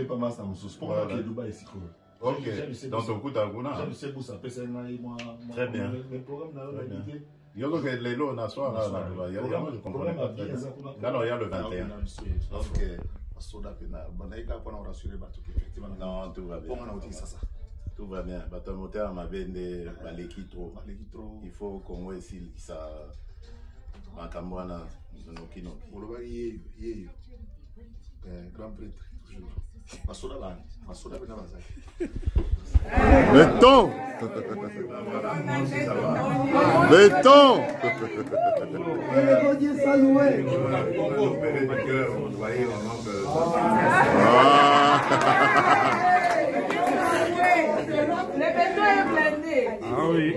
pas mal ça me sous pour que Dubaï ici. Ok, dans ton coup d'Aguna. Je sais pour ça, c'est moi. Très bien. Les programmes dans la vie. Il y a que les lots na soir là. Il y a je comprenais pas. Là il y a le 21. Ok. Soda pena banaika pour nous rassurer bah tout effectivement. Non, tout va bien. Comment on dit ça? Tout va bien. Bah ton moteur m'a bende baleki trop. Il faut qu'on voit ici ça makamwana nokino. Oloba yé grand prêtre toujours. Masoda pena bazaki. Béton. Béton. Le béton est blindé. Ah oui.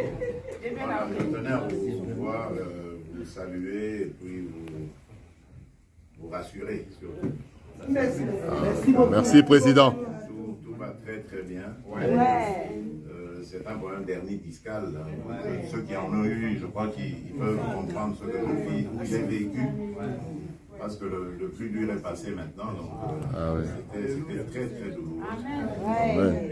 Je tenais à vous pouvoir vous saluer et puis vous rassurer surtout. Merci. Merci, Président. Tout va très très bien. C'est un problème dernier fiscal. Ceux qui en ont eu, je crois qu'ils peuvent comprendre ce que j'ai vécu. Parce que le plus dur est passé maintenant. Donc c'était très très douloureux.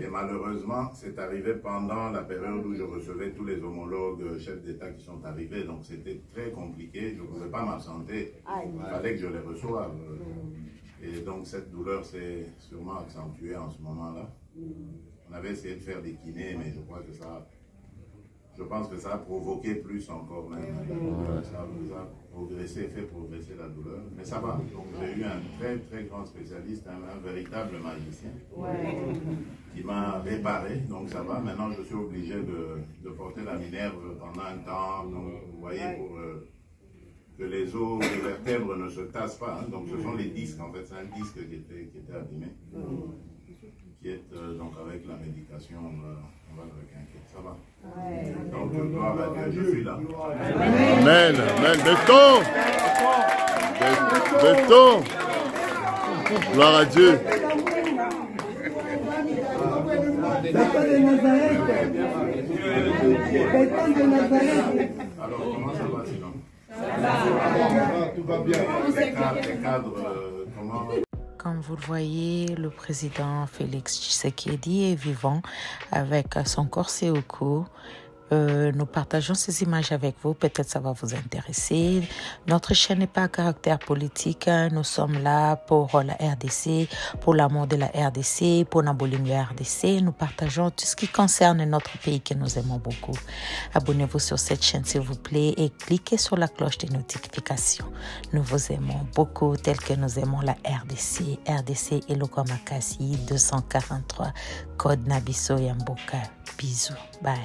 Et malheureusement, c'est arrivé pendant la période où je recevais tous les homologues chefs d'État qui sont arrivés. Donc c'était très compliqué. Je ne pouvais pas m'absenter. Il fallait que je les reçoive. Et donc cette douleur s'est sûrement accentuée en ce moment-là. On avait essayé de faire des kinés, mais je crois que je pense que ça a provoqué plus encore même. Ça a progressé, fait progresser la douleur. Mais ça va. Donc j'ai eu un très très grand spécialiste, un véritable magicien qui m'a réparé. Donc ça va. Maintenant je suis obligé de porter la minerve pendant un temps. Donc vous voyez, pour que les os, les vertèbres ne se tassent pas. Hein. Donc ce sont les disques, en fait, c'est un disque qui était abîmé. Qui est donc avec la médication, on va le requinquer. Ça va. Donc gloire à Dieu, je suis là. Amen, amen, béton. Béton. Gloire à Dieu. Alors comment ça va sinon? Tout va bien. Les cadres, comment? Comme vous le voyez, le président Félix Tshisekedi est vivant avec son corset au cou. Nous partageons ces images avec vous, peut-être ça va vous intéresser. Notre chaîne n'est pas à caractère politique, nous sommes là pour la RDC, pour l'amour de la RDC, pour Nabolim la RDC. Nous partageons tout ce qui concerne notre pays que nous aimons beaucoup. Abonnez-vous sur cette chaîne s'il vous plaît et cliquez sur la cloche de notification. Nous vous aimons beaucoup tel que nous aimons la RDC. RDC Eloko Makasi 243, code Nabiso Yamboka. Bisous, bye.